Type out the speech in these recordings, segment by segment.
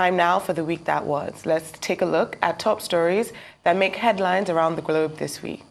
time now for the week that was. Let's take a look at top stories that make headlines around the globe this week.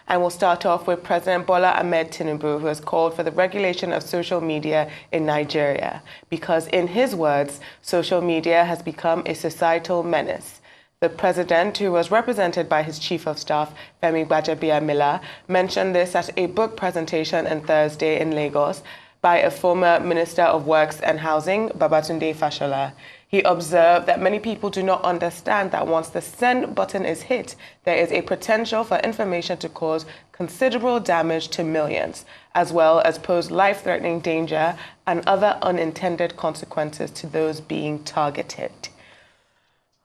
And we'll start off with President Bola Ahmed Tinubu, who has called for the regulation of social media in Nigeria, because in his words, social media has become a societal menace. The president, who was represented by his chief of staff, Femi Gbajabiamila, mentioned this at a book presentation on Thursday in Lagos by a former Minister of Works and Housing, Babatunde Fashola. He observed that many people do not understand that once the send button is hit, there is a potential for information to cause considerable damage to millions, as well as pose life-threatening danger and other unintended consequences to those being targeted.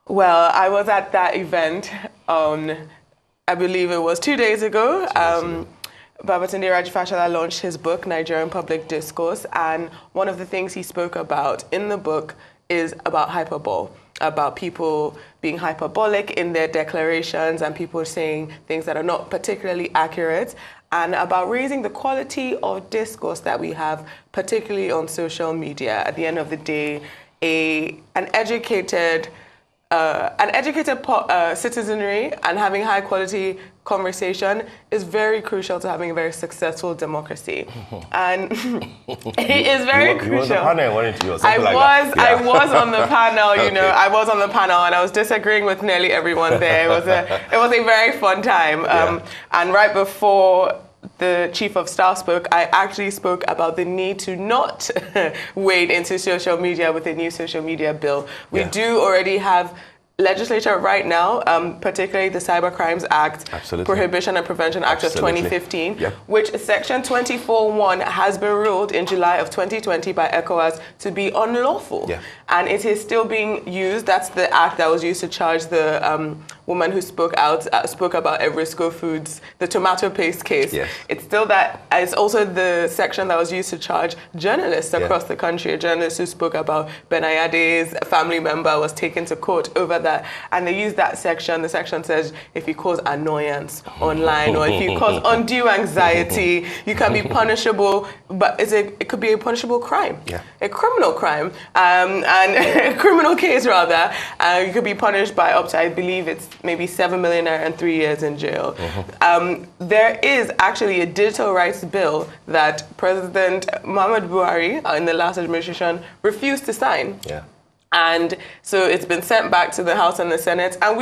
Well, I was at that event I believe it was 2 days ago. Babatunde Raji Fashola launched his book, Nigerian Public Discourse, and one of the things he spoke about in the book is about hyperbole, about people being hyperbolic in their declarations and people saying things that are not particularly accurate, and about raising the quality of discourse that we have, particularly on social media. At the end of the day, an educated citizenry and having high quality conversation is very crucial to having a very successful democracy. And it is very crucial. You were on the panel, weren't you? I was on the panel, you know, I was on the panel and I was disagreeing with nearly everyone there. It was a very fun time. And right before the chief of staff spoke, I actually spoke about the need to not wade into social media with a new social media bill. We do already have legislature right now, particularly the Cyber Crimes Act, Prohibition and Prevention Act of 2015, which Section 24(1) has been ruled in July of 2020 by ECOWAS to be unlawful. And it is still being used. That's the act that was used to charge the woman who spoke about Evrisco Foods, the tomato paste case. It's still that. It's also the section that was used to charge journalists across the country. A journalist who spoke about Benayade's family member was taken to court over that. And they use that section. The section says if you cause annoyance online or if you cause undue anxiety, you can be punishable, but it could be a punishable crime, a criminal crime, and a criminal case rather. You could be punished by up to, I believe it's maybe 7 million and 3 years in jail. There is actually a digital rights bill that President Muhammad Buhari in the last administration refused to sign. And so it's been sent back to the House and the Senate. And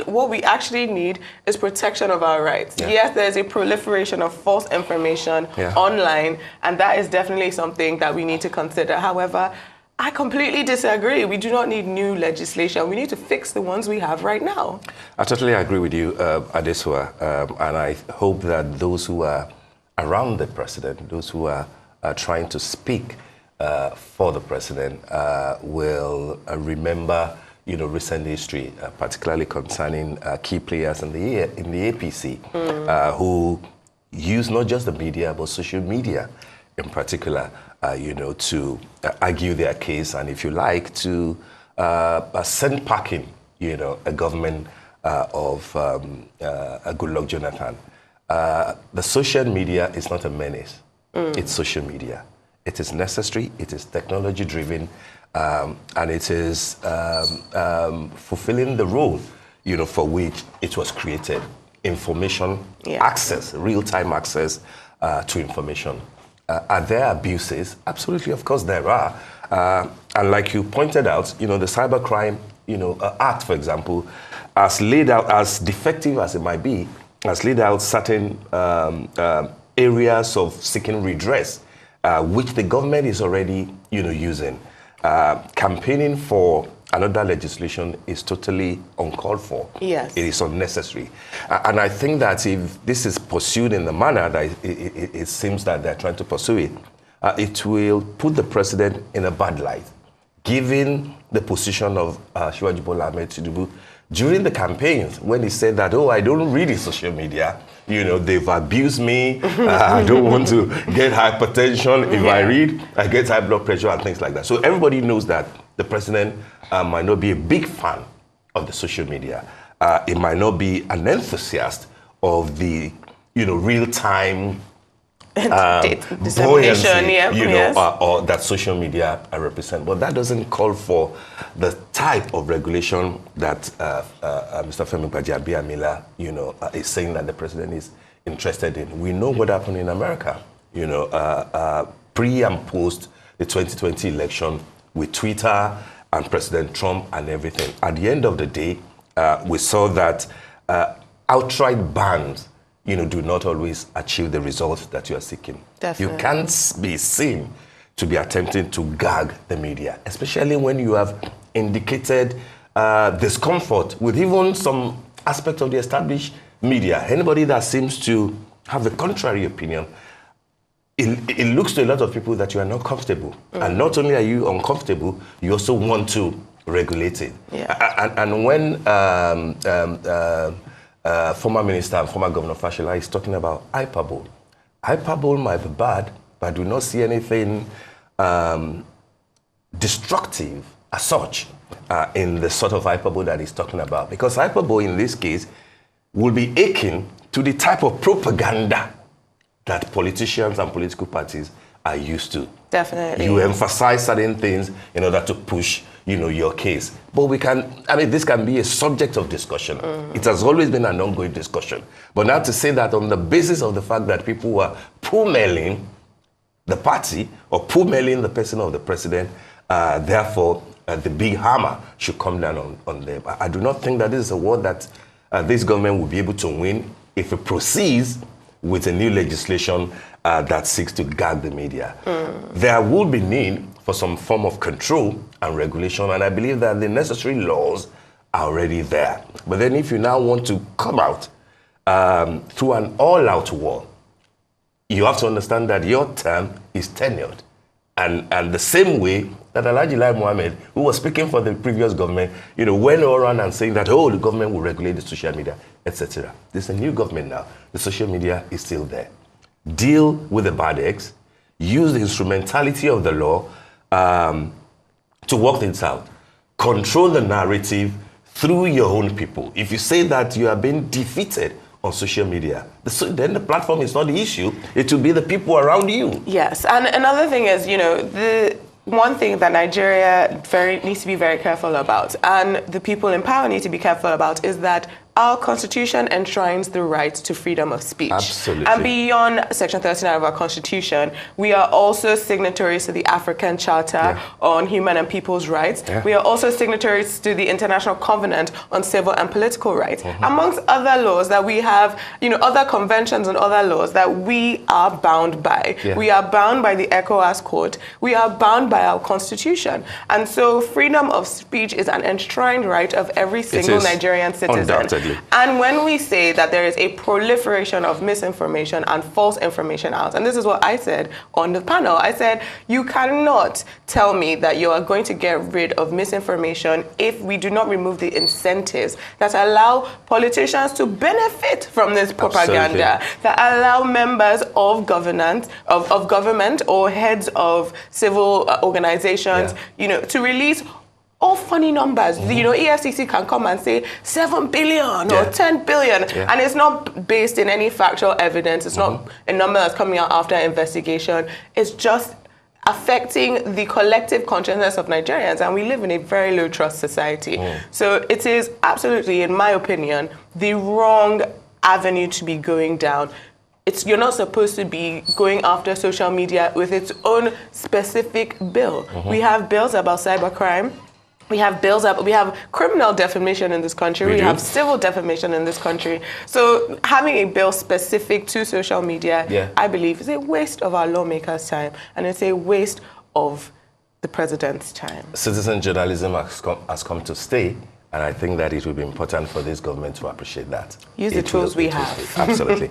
what we actually need is protection of our rights. Yes, there's a proliferation of false information online, and that is definitely something that we need to consider. However, I completely disagree. We do not need new legislation. We need to fix the ones we have right now. I totally agree with you, Adesua. And I hope that those who are around the president, those who are trying to speak for the president will remember, recent history, particularly concerning key players in the APC who use not just the media but social media in particular, to argue their case and, if you like, to send packing, a government of Goodluck Jonathan. The social media is not a menace; it's social media. It is necessary, it is technology-driven, and it is fulfilling the role, for which it was created. Information access, real-time access to information. Are there abuses? Absolutely, of course there are. And like you pointed out, the Cybercrime, Act, for example, has laid out, as defective as it might be, has laid out certain areas of seeking redress, which the government is already, using. Campaigning for another legislation is totally uncalled for. It is unnecessary. And I think that if this is pursued in the manner that it seems that they're trying to pursue it, it will put the president in a bad light, given the position of Asiwaju Bola Ahmed Tinubu during the campaigns, when he said that, I don't read the social media, they've abused me, I don't want to get hypertension. If I read, I get high blood pressure and things like that. So everybody knows that the president might not be a big fan of the social media. It might not be an enthusiast of the, real-time dissemination, or that social media represent. But that doesn't call for the type of regulation that Mr. Femi Gbajabiamila, is saying that the president is interested in. We know what happened in America, pre and post the 2020 election with Twitter and President Trump and everything. At the end of the day, we saw that outright bans, do not always achieve the results that you are seeking. Definitely. You can't be seen to be attempting to gag the media, especially when you have indicated discomfort with even some aspect of the established media. Anybody that seems to have the contrary opinion, it looks to a lot of people that you are not comfortable. And not only are you uncomfortable, you also want to regulate it. Yeah. And when former minister and former governor Fashola is talking about hyperbole. Hyperbole might be bad, but I do not see anything destructive as such in the sort of hyperbole that he's talking about. Because hyperbole in this case will be akin to the type of propaganda that politicians and political parties are used to. Definitely. You emphasize certain things in order to push, your case. But this can be a subject of discussion. It has always been an ongoing discussion. But now to say that on the basis of the fact that people were pummeling the party or pummeling the person of the president, therefore the big hammer should come down on them. I do not think that this is a war that this government will be able to win if it proceeds with a new legislation that seeks to gag the media. There will be need for some form of control and regulation, and I believe that the necessary laws are already there. But then if you now want to come out through an all-out war, you have to understand that your term is tenured. And the same way that Alhaji Lai Mohammed, who was speaking for the previous government, went around and saying that, the government will regulate the social media, etc. There's a new government now. The social media is still there. Deal with the bad eggs. Use the instrumentality of the law to work things out. Control the narrative through your own people. If you say that you are being defeated on social media, then the platform is not the issue. It will be the people around you. Yes, and another thing is, the one thing that Nigeria needs to be very careful about, and the people in power need to be careful about, is that our constitution enshrines the right to freedom of speech. Absolutely. And beyond Section 39 of our constitution, we are also signatories to the African Charter on Human and People's Rights. We are also signatories to the International Covenant on Civil and Political Rights, amongst other laws that we have, other conventions and other laws that we are bound by. We are bound by the ECOWAS Code. We are bound by our constitution. And so freedom of speech is an enshrined right of every single Nigerian citizen. Undoubtedly. And when we say that there is a proliferation of misinformation and false information out, and this is what I said on the panel, I said, you cannot tell me that you are going to get rid of misinformation if we do not remove the incentives that allow politicians to benefit from this propaganda, that allow members of government or heads of civil organizations, to release all funny numbers. EFCC can come and say 7 billion or 10 billion, and it's not based in any factual evidence. It's not a number that's coming out after investigation. It's just affecting the collective consciousness of Nigerians, and we live in a very low trust society. So it is absolutely, in my opinion, the wrong avenue to be going down. You're not supposed to be going after social media with its own specific bill. We have bills about cybercrime. We have we have criminal defamation in this country. We have civil defamation in this country. So having a bill specific to social media, I believe, is a waste of our lawmakers' time, and it's a waste of the president's time. Citizen journalism has come to stay, and I think that it will be important for this government to appreciate that. Use the tools we have. Absolutely.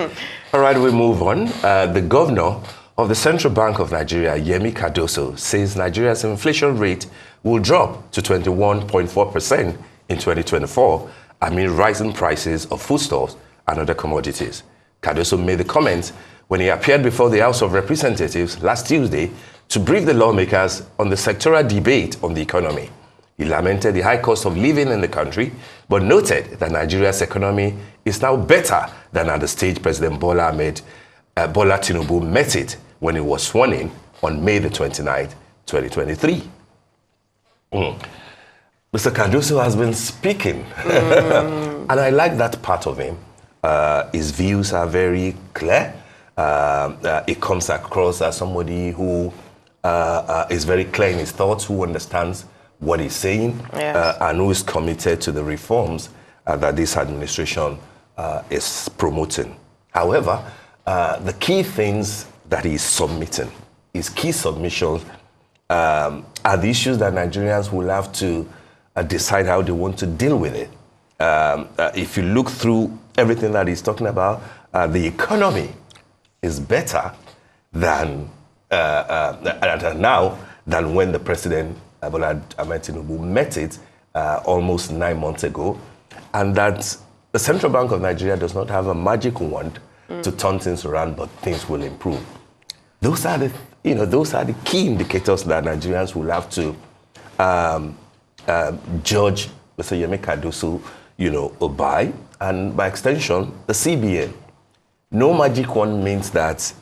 All right, we move on. The governor of the Central Bank of Nigeria, Yemi Cardoso, says Nigeria's inflation rate will drop to 21.4% in 2024 amid rising prices of foodstuffs and other commodities. Cardoso made the comments when he appeared before the House of Representatives last Tuesday to brief the lawmakers on the sectoral debate on the economy. He lamented the high cost of living in the country, but noted that Nigeria's economy is now better than at the stage President Bola Ahmed Bola Tinubu met it when he was sworn in on May the 29th, 2023. Mr. Cardoso has been speaking, and I like that part of him. His views are very clear. It comes across as somebody who is very clear in his thoughts, who understands what he's saying, and who is committed to the reforms that this administration is promoting. However, the key things that he's submitting, his key submissions, are the issues that Nigerians will have to decide how they want to deal with it. If you look through everything that he's talking about, the economy is better than now than when the president, Bola Ahmed Tinubu, met it almost 9 months ago, and that the Central Bank of Nigeria does not have a magic wand to turn things around, but things will improve. Those are the key indicators that Nigerians will have to judge Mr. Yemi Cardoso, by, and by extension, the CBN. No magic wand means that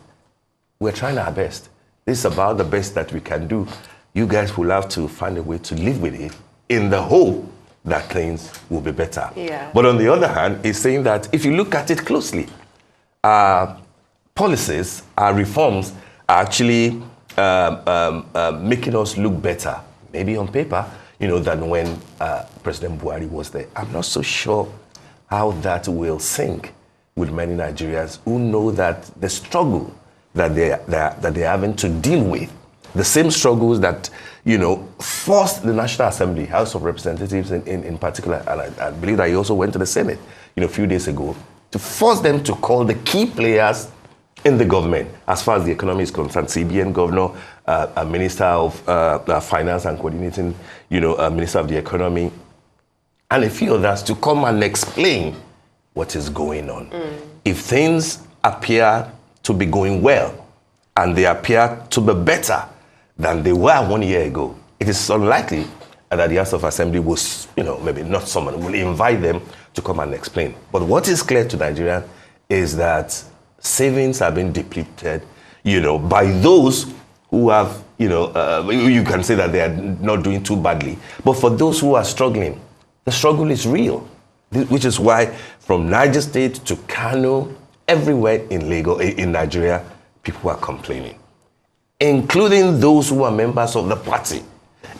we're trying our best. This is about the best that we can do. You guys will have to find a way to live with it in the hope that things will be better. Yeah. But on the other hand, he's saying that if you look at it closely, policies, reforms are actually making us look better, maybe on paper, than when President Buhari was there. I'm not so sure how that will sync with many Nigerians who know that the struggle that they're having to deal with, the same struggles that, forced the National Assembly, House of Representatives in particular, and I believe that he also went to the Senate, a few days ago, to force them to call the key players in the government, as far as the economy is concerned, CBN governor, a minister of finance and coordinating, minister of the economy, and a few others to come and explain what is going on. If things appear to be going well, and they appear to be better than they were 1 year ago, it is unlikely that the House of Assembly will, maybe not someone, will invite them to come and explain. But what is clear to Nigerians is that savings have been depleted, by those who have, you can say that they are not doing too badly. But for those who are struggling, the struggle is real, which is why from Niger State to Kano, everywhere in Lagos, in Nigeria, people are complaining, including those who are members of the party.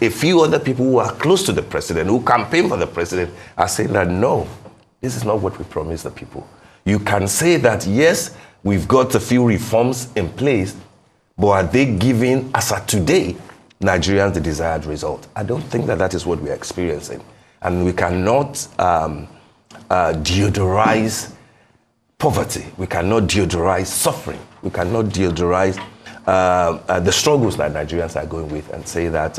A few other people who are close to the president, who campaign for the president, are saying that, no, this is not what we promised the people. You can say that, yes, we've got a few reforms in place, but are they giving, as of today, Nigerians the desired result? I don't think that is what we're experiencing. And we cannot deodorize poverty. We cannot deodorize suffering. We cannot deodorize the struggles that Nigerians are going with and say that,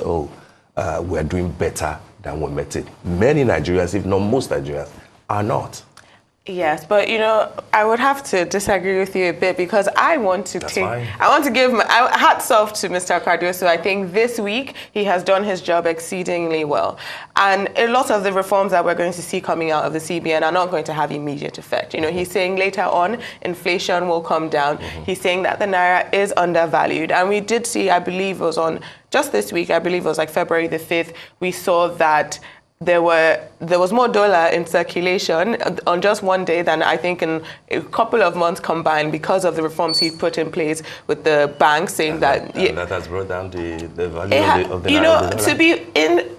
we're doing better than we met it. Many Nigerians, if not most Nigerians, are not. Yes, but I would have to disagree with you a bit, because I want to give my hats off to Mr. Cardoso. I think this week he has done his job exceedingly well. And a lot of the reforms that we're going to see coming out of the CBN are not going to have immediate effect. He's saying later on inflation will come down. He's saying that the Naira is undervalued. And we did see, I believe it was on just this week, I believe it was like February the 5th, we saw that there was more dollar in circulation on just one day than I think in a couple of months combined, because of the reforms he put in place with the bank, saying that has brought down the value of the dollar.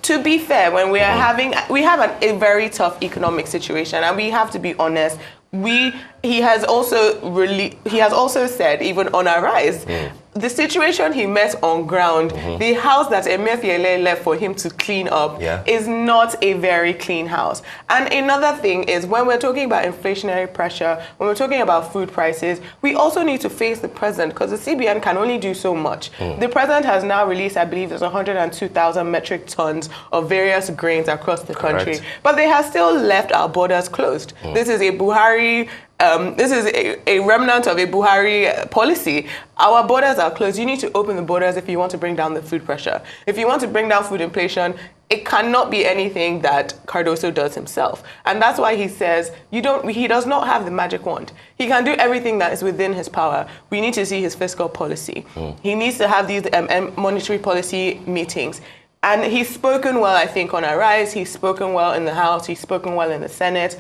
To be fair, when we are we have a very tough economic situation, and we have to be honest. He has also said, even on our rise, the situation he met on ground, the house that Emefiele left for him to clean up, is not a very clean house. And another thing is, when we're talking about inflationary pressure, when we're talking about food prices, we also need to face the president, because the CBN can only do so much. The president has now released, I believe, there's 102,000 metric tons of various grains across the country, but they have still left our borders closed. This is a Buhari. This is a remnant of a Buhari policy. Our borders are closed. You need to open the borders if you want to bring down the food pressure. If you want to bring down food inflation, it cannot be anything that Cardoso does himself. And that's why he says he does not have the magic wand. He can do everything that is within his power. We need to see his fiscal policy. He needs to have these monetary policy meetings. And he's spoken well, I think, on Arise. He's spoken well in the House. He's spoken well in the Senate.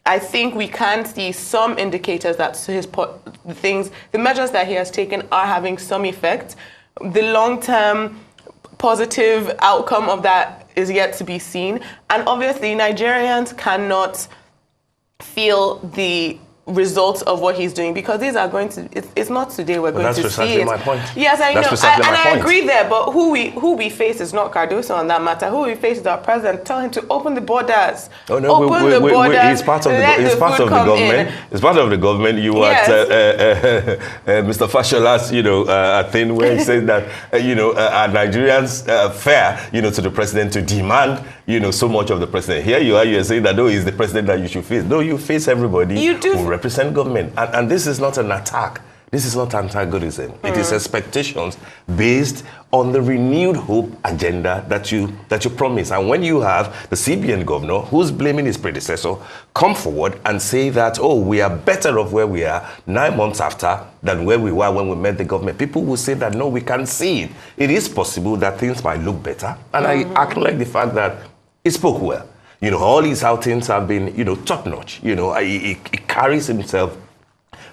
I think we can see some indicators that the measures that he has taken are having some effect. The long-term positive outcome of that is yet to be seen. And obviously, Nigerians cannot feel the results of what he's doing because these are going to, it's not today we're going to see it. That's precisely my point. Yes, I know. And I agree there, but who we face is not Cardoso on that matter. Who we face is our president. Tell him to open the borders. Oh no, open the borders. He's part of the government. It's part of the government. You were at Mr. Fashola's, thing where he said that, are Nigerians fair, to the president to demand, so much of the president. Here you are saying that, no, he's the president that you should face. No, you face everybody. You do. Who represent government. And this is not an attack. This is not antagonism. It is expectations based on the renewed hope agenda that you promise. And when you have the CBN governor who's blaming his predecessor come forward and say that, oh, we are better off where we are 9 months after than where we were when we met the government, people will say that, no, we can see it. It is possible that things might look better. And I acknowledge the fact that he spoke well. All his outings have been, top-notch. He carries himself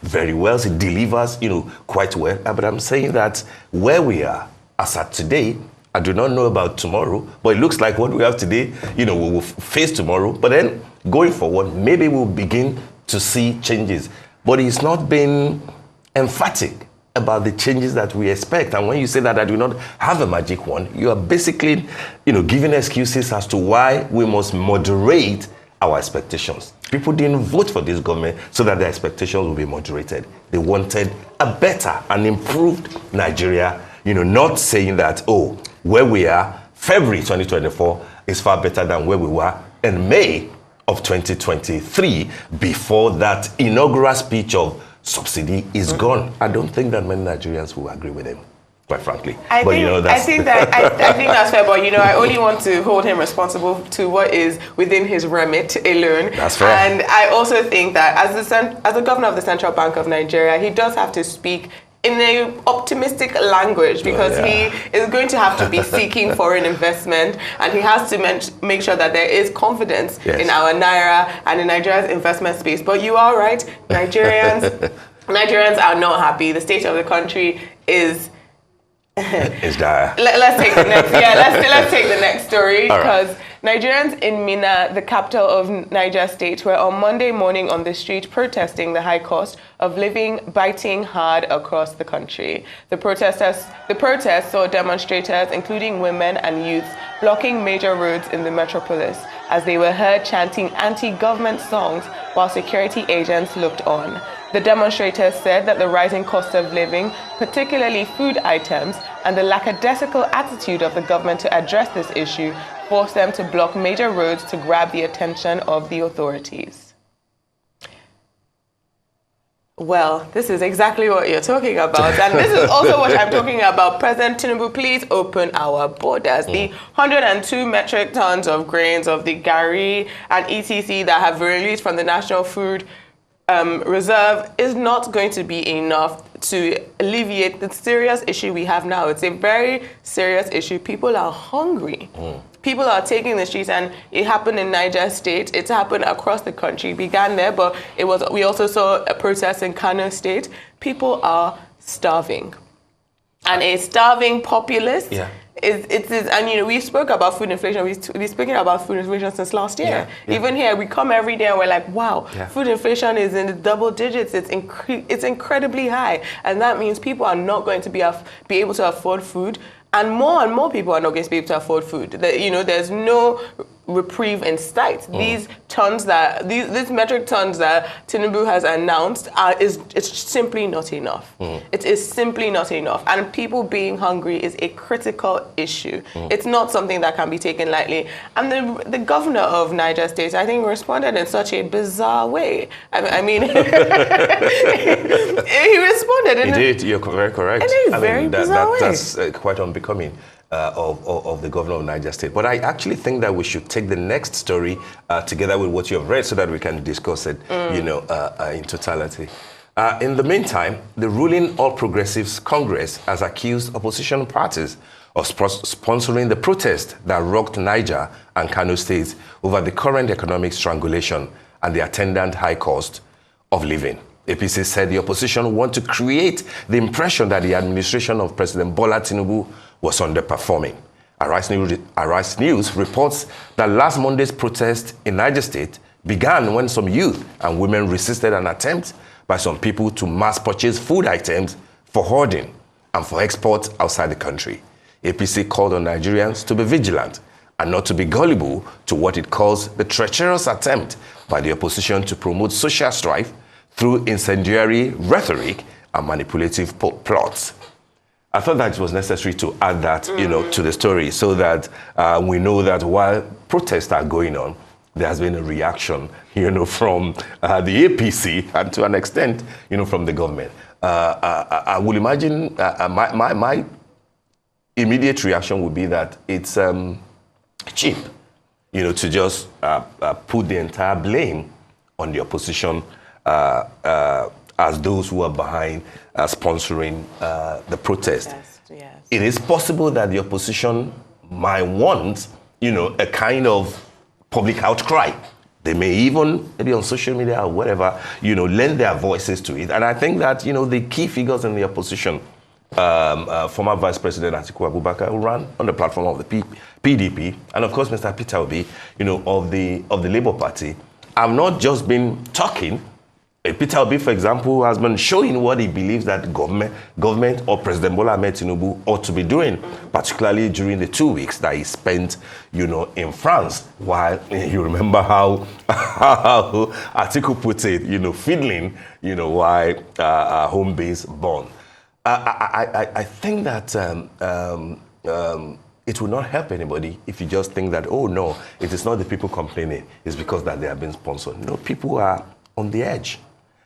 very well. He delivers, quite well. But I'm saying that where we are, as at today, I do not know about tomorrow, but it looks like what we have today, we will face tomorrow. But then, going forward, maybe we'll begin to see changes. But he's not been emphatic about the changes that we expect. And when you say that I do not have a magic wand, you are basically, giving excuses as to why we must moderate our expectations. People didn't vote for this government so that their expectations will be moderated. They wanted a better and improved Nigeria, not saying that, oh, where we are, February 2024 is far better than where we were in May of 2023 before that inaugural speech of subsidy is gone. I don't think that many Nigerians will agree with him, quite frankly. I think that's fair, but I only want to hold him responsible to what is within his remit alone. That's fair. And I also think that as the governor of the Central Bank of Nigeria, he does have to speak in an optimistic language because he is going to have to be seeking foreign investment, and he has to make sure that there is confidence in our Naira and in Nigeria's investment space. But you are right, Nigerians are not happy. The state of the country is dire. Let's take the next. Let's take the next story because Nigerians in Minna, the capital of Niger State, were on Monday morning on the street protesting the high cost of living biting hard across the country. The protest saw demonstrators, including women and youths, blocking major roads in the metropolis as they were heard chanting anti-government songs while security agents looked on. The demonstrators said that the rising cost of living, particularly food items, and the lackadaisical attitude of the government to address this issue forced them to block major roads to grab the attention of the authorities. Well, this is exactly what you're talking about. And this is also what I'm talking about. President Tinubu, please open our borders. The 102 metric tons of grains of the Gari and etc. that have been released from the National Food Reserve is not going to be enough to alleviate the serious issue we have now. It's a very serious issue. People are hungry. People are taking the streets, and it happened in Niger State. It's happened across the country. It began there, but we also saw a protest in Kano State. People are starving. And a starving populace and we spoke about food inflation. We've been speaking about food inflation since last year. Even here, we come every day and we're like, wow, food inflation is in the double digits. It's incredibly high. And that means people are not going to be able to afford food. And more people are not going to be able to afford food. There's no reprieve in sight. These metric tons that Tinubu has announced it's simply not enough. It is simply not enough. And people being hungry is a critical issue. It's not something that can be taken lightly. And the governor of Niger State, I think, responded in such a bizarre way. I mean, he responded. He did. You're very correct. In a very bizarre way. That's quite unbecoming. of the governor of Niger State. But I actually think that we should take the next story together with what you have read so that we can discuss it, in totality. In the meantime, the ruling All Progressives Congress has accused opposition parties of sponsoring the protest that rocked Niger and Kano states over the current economic strangulation and the attendant high cost of living. APC said the opposition want to create the impression that the administration of President Bola Tinubu was underperforming. Arise News reports that last Monday's protest in Niger State began when some youth and women resisted an attempt by some people to mass purchase food items for hoarding and for export outside the country. APC called on Nigerians to be vigilant and not to be gullible to what it calls the treacherous attempt by the opposition to promote social strife through incendiary rhetoric and manipulative plots. I thought that it was necessary to add that, to the story so that we know that while protests are going on, there has been a reaction, from the APC and to an extent, from the government. I would imagine my immediate reaction would be that it's cheap, to just put the entire blame on the opposition as those who are behind sponsoring the protest. Yes. It is possible that the opposition might want, a kind of public outcry. They may even, maybe on social media or whatever, lend their voices to it. And I think that, the key figures in the opposition, former Vice President Atiku Abubakar, who ran on the platform of the PDP, and of course Mr. Peter Obi, of the Labour Party, have not just been talking. Peter Obi, for example, has been showing what he believes that government or President Bola Ahmed Tinubu ought to be doing, particularly during the 2 weeks that he spent, in France. While you remember how Atiku put it, fiddling, why home base born. I think that it will not help anybody if you just think that, oh no, it is not the people complaining, it's because that they have been sponsored. No, people are on the edge.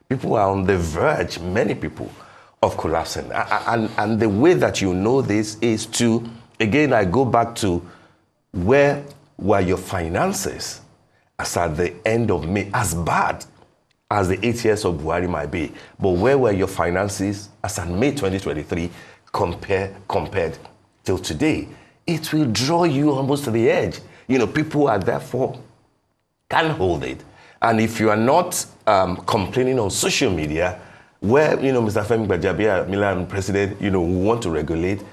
People are on the verge, many people, of collapsing. And the way that you know this is to, again, I go back to where were your finances as at the end of May, as bad as the 8 years of Buhari might be, but where were your finances as at May 2023 compared till today? It will draw you almost to the edge. People are therefore can't hold it. And if you are not complaining on social media, where, Mr. Femi Gbajabiamila, Milan president, we want to regulate,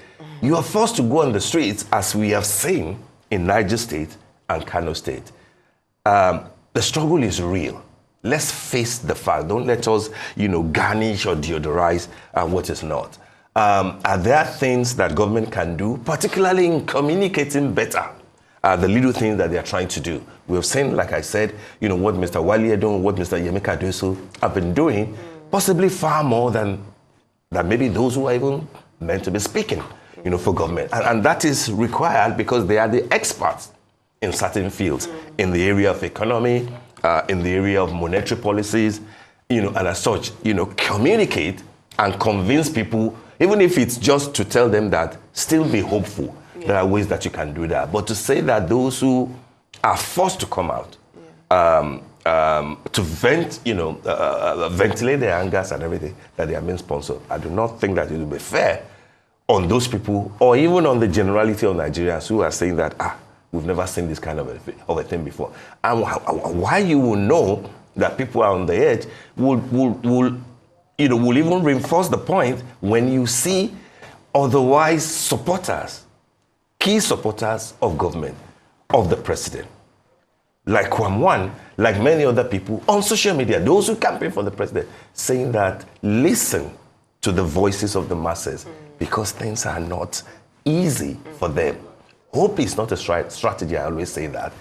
you are forced to go on the streets, as we have seen in Niger State and Kano State. The struggle is real. Let's face the fact. Don't let us, garnish or deodorize what is not. Are there things that government can do, particularly in communicating better? The little things that they are trying to do. We have seen, like I said, what Mr. Wali Edon, what Mr. Cardoso have been doing, possibly far more than maybe those who are even meant to be speaking, for government. And that is required because they are the experts in certain fields, in the area of economy, in the area of monetary policies, and as such, communicate and convince people, even if it's just to tell them that still be hopeful. There are ways that you can do that. But to say that those who are forced to come out to vent, ventilate their angers and everything, that they are being sponsored, I do not think that it will be fair on those people, or even on the generality of Nigerians who are saying that, we've never seen this kind of a thing before. And why you will know that people are on the edge will even reinforce the point when you see otherwise supporters, key supporters of government, of the president, like Kwamwan, like many other people on social media, those who campaign for the president, saying that listen to the voices of the masses because things are not easy for them. Hope is not a strategy, I always say that.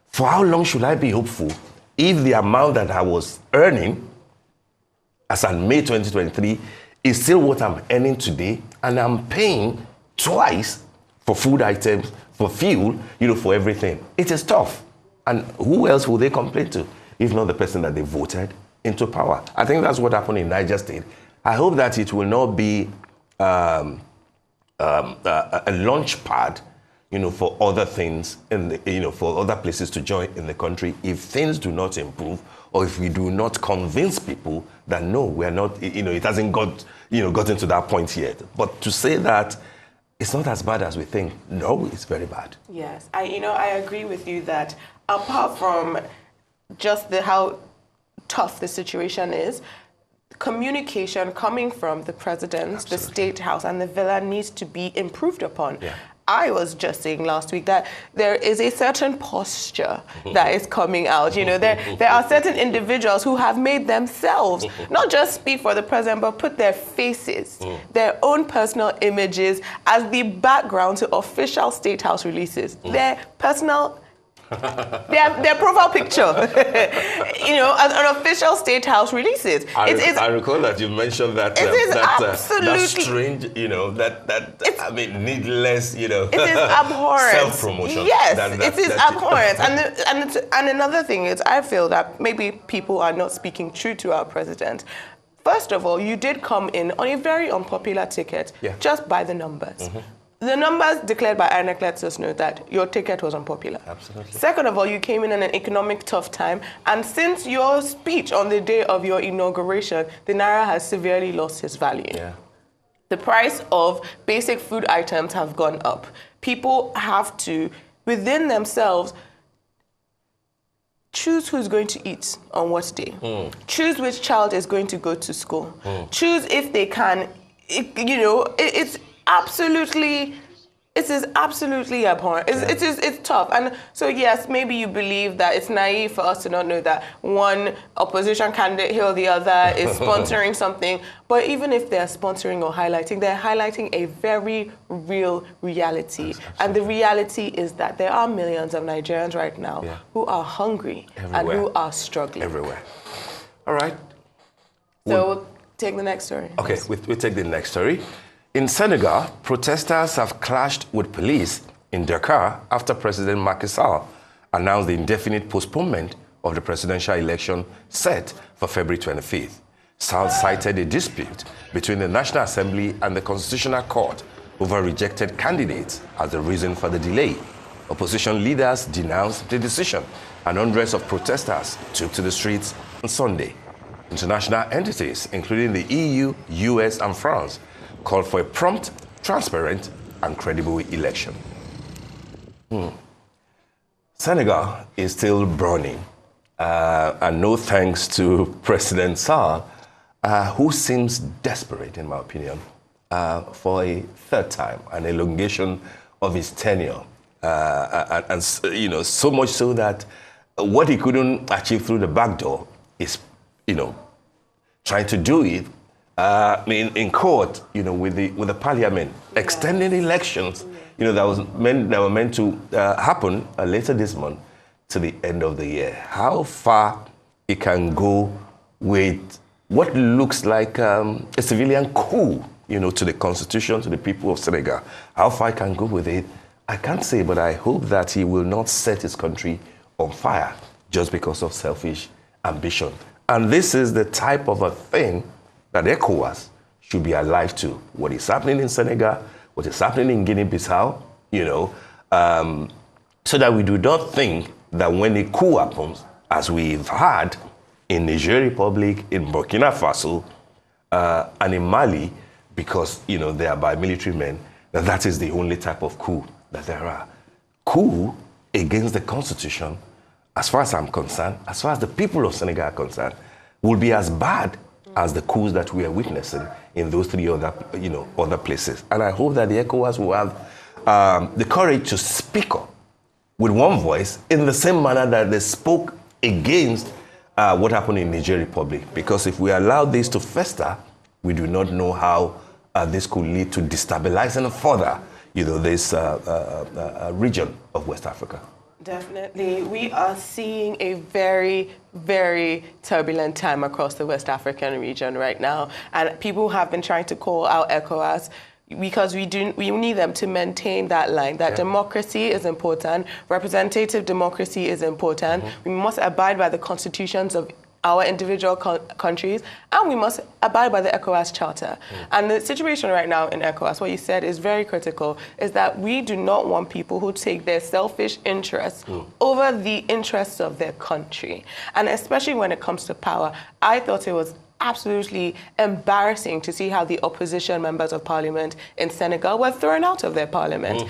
For how long should I be hopeful if the amount that I was earning as of May 2023 is still what I'm earning today, and I'm paying twice for food items, for fuel, for everything? It is tough. And who else will they complain to if not the person that they voted into power? I think that's what happened in Niger State. I hope that it will not be a launch pad, for other things for other places to join in the country if things do not improve, or if we do not convince people that no, we are not, it hasn't gotten to that point yet. But to say that it's not as bad as we think, no, it's very bad. Yes, I agree with you that apart from just how tough the situation is, communication coming from the president, Absolutely. The State House, and the Villa needs to be improved upon. Yeah. I was just saying last week that there is a certain posture that is coming out. There are certain individuals who have made themselves not just speak for the president, but put their faces, their own personal images as the background to official State House releases. Their personal their profile picture, an official State House releases. I recall that you mentioned that. That strange, needless, It is abhorrent. Self-promotion. Yes, it is abhorrent. And another thing is, I feel that maybe people are not speaking true to our president. First of all, you did come in on a very unpopular ticket, just by the numbers. The numbers declared by INEC lets us know that your ticket was unpopular. Absolutely. Second of all, you came in an economic tough time, and since your speech on the day of your inauguration, the Naira has severely lost its value. Yeah. The price of basic food items have gone up. People have to, within themselves, choose who's going to eat on what day. Choose which child is going to go to school. Choose if they can, it is absolutely abhorrent. It's tough. And so, yes, maybe you believe that it's naive for us to not know that one opposition candidate here or the other is sponsoring something. But even if they're sponsoring or highlighting, they're highlighting a very real reality. And the reality is that there are millions of Nigerians right now who are hungry and who are struggling. Everywhere. All right. So we'll take the next story. Okay, we take the next story. In Senegal, protesters have clashed with police in Dakar after President Macky Sall announced the indefinite postponement of the presidential election set for February 25th. Sall cited a dispute between the National Assembly and the Constitutional Court over rejected candidates as the reason for the delay. Opposition leaders denounced the decision, and hundreds of protesters took to the streets on Sunday. International entities, including the EU, US, and France, called for a prompt, transparent, and credible election. Senegal is still burning, and no thanks to President Sall, who seems desperate, in my opinion, for a third time, an elongation of his tenure, and so much so that what he couldn't achieve through the back door is, trying to do it in court, with the parliament, extending elections, that were meant to happen later this month to the end of the year. How far it can go with what looks like a civilian coup, to the constitution, to the people of Senegal. How far it can go with it, I can't say, but I hope that he will not set his country on fire just because of selfish ambition. And this is the type of a thing that ECOWAS should be alive to. What is happening in Senegal, what is happening in Guinea-Bissau, so that we do not think that when a coup happens, as we've had in Niger Republic, in Burkina Faso, and in Mali, because, they are by military men, that is the only type of coup that there are. Coup against the constitution, as far as I'm concerned, as far as the people of Senegal are concerned, will be as bad as the coups that we are witnessing in those three other places. And I hope that the ECOWAS will have the courage to speak up with one voice in the same manner that they spoke against what happened in Niger Republic. Because if we allow this to fester, we do not know how this could lead to destabilizing further, this region of West Africa. Definitely. We are seeing a very, very turbulent time across the West African region right now. And people have been trying to call out ECOWAS because we need them to maintain that line, that democracy is important, representative democracy is important. We must abide by the constitutions of our individual countries, and we must abide by the ECOWAS Charter. And the situation right now in ECOWAS, what you said is very critical, is that we do not want people who take their selfish interests over the interests of their country. And especially when it comes to power, I thought it was absolutely embarrassing to see how the opposition members of parliament in Senegal were thrown out of their parliament.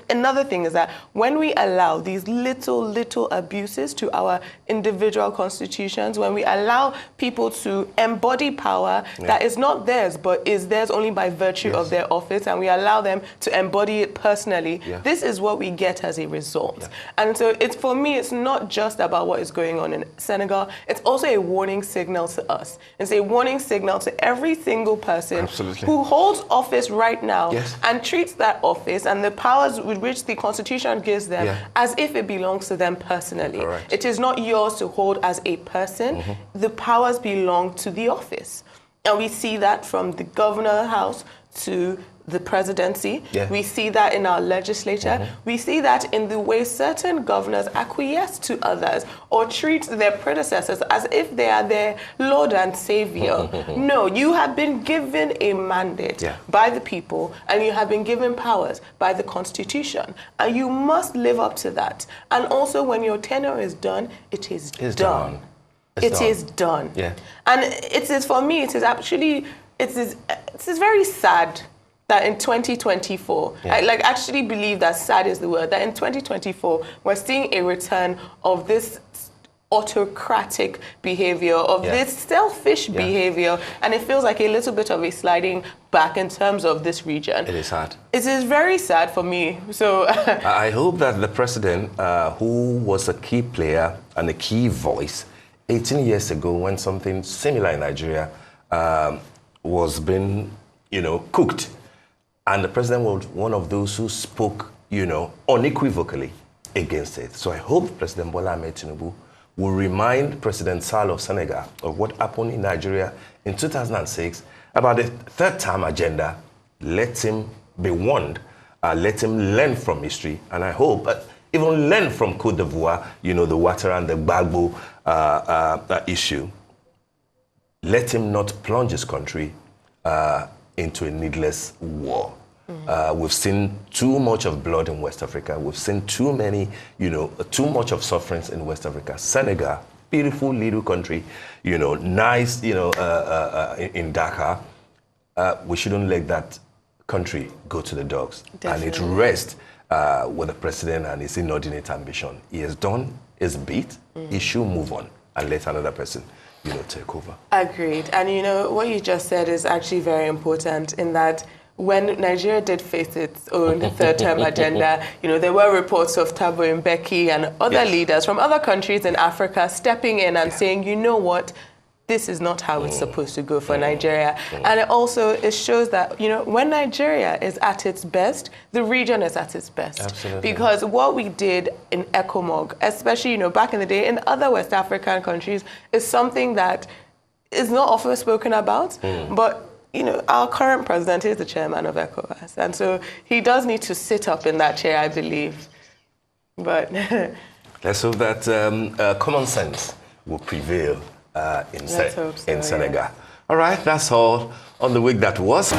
Another thing is that when we allow these little abuses to our individual constitutions, when we allow people to embody power that is not theirs, but is theirs only by virtue of their office, and we allow them to embody it personally, this is what we get as a result. And so for me, it's not just about what is going on in Senegal, it's also a warning signal to us. It's a warning signal to every single person who holds office right now and treats that office and the powers with which the Constitution gives them as if it belongs to them personally. Correct. It is not yours to hold as a person. The powers belong to the office. And we see that from the governor house to the presidency. We see that in our legislature. We see that in the way certain governors acquiesce to others or treat their predecessors as if they are their Lord and Savior. No, you have been given a mandate by the people, and you have been given powers by the Constitution, and you must live up to that. And also, when your tenure is done, it is done. It is done. And it is, for me, it is actually, it is very sad that in 2024, I actually believe that sad is the word, that in 2024, we're seeing a return of this autocratic behavior, of this selfish behavior, and it feels like a little bit of a sliding back in terms of this region. It is sad. It is very sad for me. So I hope that the president, who was a key player and a key voice 18 years ago when something similar in Nigeria was being, cooked, and the president was one of those who spoke, unequivocally against it. So I hope President Bola Ahmed Tinubu will remind President Sall of Senegal of what happened in Nigeria in 2006 about the third-term agenda. Let him be warned. Let him learn from history. And I hope even learn from Côte d'Ivoire, the water and the Gbagbo issue. Let him not plunge his country into a needless war. We've seen too much of blood in West Africa. We've seen too many, too much of sufferings in West Africa. Senegal, beautiful little country, nice, in Dakar. We shouldn't let that country go to the dogs. Definitely. And it rests with the president and his inordinate ambition. He has done his bit. He should move on and let another person, take over. Agreed. And what you just said is actually very important in that when Nigeria did face its own third-term agenda, there were reports of Thabo Mbeki and other leaders from other countries in Africa stepping in and saying, you know what, this is not how it's supposed to go for Nigeria. And it shows that, when Nigeria is at its best, the region is at its best. Absolutely. Because what we did in ECOMOG, especially, back in the day in other West African countries, is something that is not often spoken about, but our current president is the chairman of ECOWAS, and so he does need to sit up in that chair, I believe. But let's hope that common sense will prevail in Senegal. All right, that's all on the week that was.